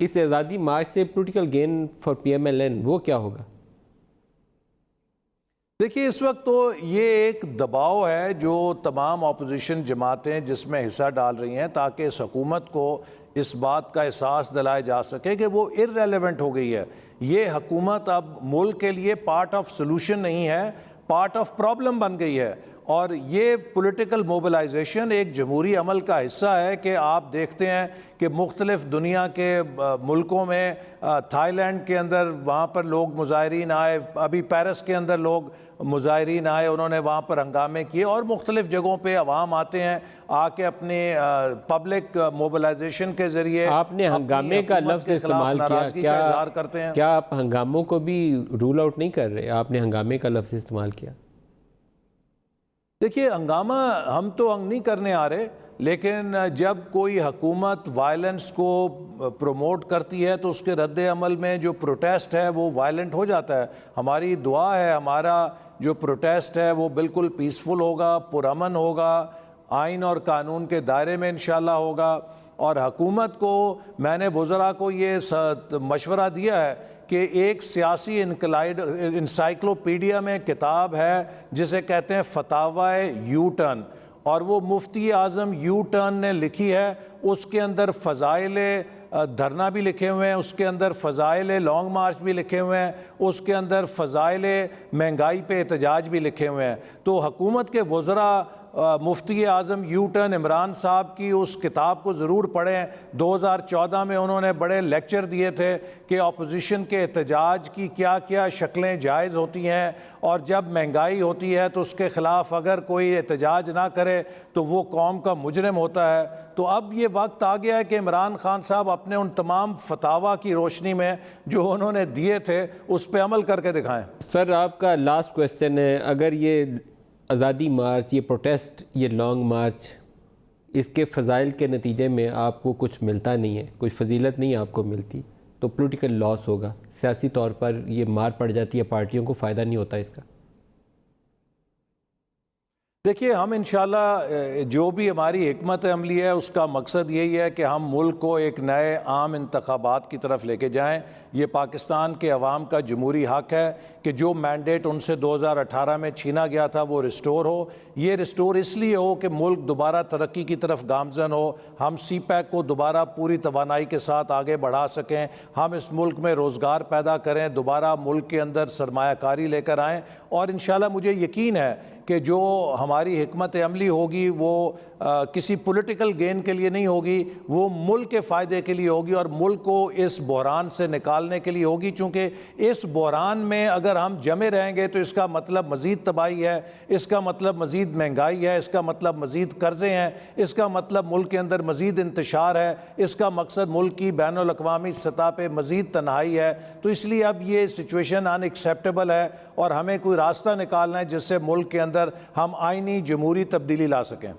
اس Azadi march سے political gain for P M L N وہ کیا ہوگا؟ دیکھیے اس وقت تو یہ ایک دباؤ ہے جو تمام اپوزیشن جماعتیں جس میں حصہ ڈال رہی ہیں تاکہ اس حکومت کو اس بات کا احساس دلایا جا سکے کہ وہ ارریلیونٹ ہو گئی ہے. یہ حکومت اب ملک کے لیے پارٹ آف سولوشن نہیں ہے، پارٹ آف پرابلم بن گئی ہے. اور یہ پولیٹیکل موبلائزیشن ایک جمہوری عمل کا حصہ ہے کہ آپ دیکھتے ہیں کہ مختلف دنیا کے ملکوں میں تھائی لینڈ کے اندر وہاں پر لوگ مظاہرین آئے، ابھی پیرس کے اندر لوگ مظاہرین آئے، انہوں نے وہاں پر ہنگامے کیے، اور مختلف جگہوں پہ عوام آتے ہیں آ کے اپنے پبلک موبلائزیشن کے ذریعے آپ نے ہنگامے کا لفظ استعمال کیا، کیا آپ ہنگاموں کو بھی رول آؤٹ نہیں کر رہے؟ آپ نے ہنگامے کا لفظ استعمال کیا. دیکھیے ہنگامہ ہم تو نہیں کرنے آ رہے، لیکن جب کوئی حکومت وائلنس کو پروموٹ کرتی ہے تو اس کے رد عمل میں جو پروٹیسٹ ہے وہ وائلنٹ ہو جاتا ہے. ہماری دعا ہے ہمارا جو پروٹیسٹ ہے وہ بالکل پیسفل ہوگا، پرامن ہوگا، آئین اور قانون کے دائرے میں انشاءاللہ ہوگا. اور حکومت کو میں نے وزراء کو یہ مشورہ دیا ہے کہ ایک سیاسی انسائکلوپیڈیا میں کتاب ہے جسے کہتے ہیں فتاوی یو ٹرن، اور وہ مفتی اعظم یو ٹرن نے لکھی ہے. اس کے اندر فضائل دھرنا بھی لکھے ہوئے ہیں، اس کے اندر فضائل لانگ مارچ بھی لکھے ہوئے ہیں، اس کے اندر فضائل مہنگائی پہ احتجاج بھی لکھے ہوئے ہیں. تو حکومت کے وزراء مفتی اعظم یو ٹرن عمران صاحب کی اس کتاب کو ضرور پڑھیں. 2014 میں انہوں نے بڑے لیکچر دیے تھے کہ اپوزیشن کے احتجاج کی کیا کیا شکلیں جائز ہوتی ہیں، اور جب مہنگائی ہوتی ہے تو اس کے خلاف اگر کوئی احتجاج نہ کرے تو وہ قوم کا مجرم ہوتا ہے. تو اب یہ وقت آ گیا ہے کہ عمران خان صاحب اپنے ان تمام فتاوی کی روشنی میں جو انہوں نے دیے تھے اس پہ عمل کر کے دکھائیں. سر آپ کا لاسٹ کویسچن ہے، اگر یہ آزادی مارچ، یہ پروٹیسٹ، یہ لانگ مارچ، اس کے فضائل کے نتیجے میں آپ کو کچھ ملتا نہیں ہے، کوئی فضیلت نہیں آپ کو ملتی، تو پولیٹیکل لاس ہوگا، سیاسی طور پر یہ مار پڑ جاتی ہے، پارٹیوں کو فائدہ نہیں ہوتا اس کا. دیکھیے ہم انشاءاللہ جو بھی ہماری حکمت عملی ہے اس کا مقصد یہی ہے کہ ہم ملک کو ایک نئے عام انتخابات کی طرف لے کے جائیں. یہ پاکستان کے عوام کا جمہوری حق ہے کہ جو مینڈیٹ ان سے 2018 میں چھینا گیا تھا وہ ریسٹور ہو. یہ ریسٹور اس لیے ہو کہ ملک دوبارہ ترقی کی طرف گامزن ہو، ہم سی پیک کو دوبارہ پوری توانائی کے ساتھ آگے بڑھا سکیں، ہم اس ملک میں روزگار پیدا کریں، دوبارہ ملک کے اندر سرمایہ کاری لے کر آئیں. اور انشاءاللہ مجھے یقین ہے کہ جو ہماری حکمت عملی ہوگی وہ کسی پولیٹیکل گین کے لیے نہیں ہوگی، وہ ملک کے فائدے کے لیے ہوگی اور ملک کو اس بحران سے نکالنے کے لیے ہوگی. چونکہ اس بحران میں اگر ہم جمے رہیں گے تو اس کا مطلب مزید تباہی ہے، اس کا مطلب مزید مہنگائی ہے، اس کا مطلب مزید قرضے ہیں، اس کا مطلب ملک کے اندر مزید انتشار ہے، اس کا مقصد ملک کی بین الاقوامی سطح پہ مزید تنہائی ہے. تو اس لیے اب یہ سچویشن ان ایکسیپٹیبل ہے اور ہمیں کوئی راستہ نکالنا ہے جس سے ملک کے اندر ہم آئینی جمہوری تبدیلی لا سکیں.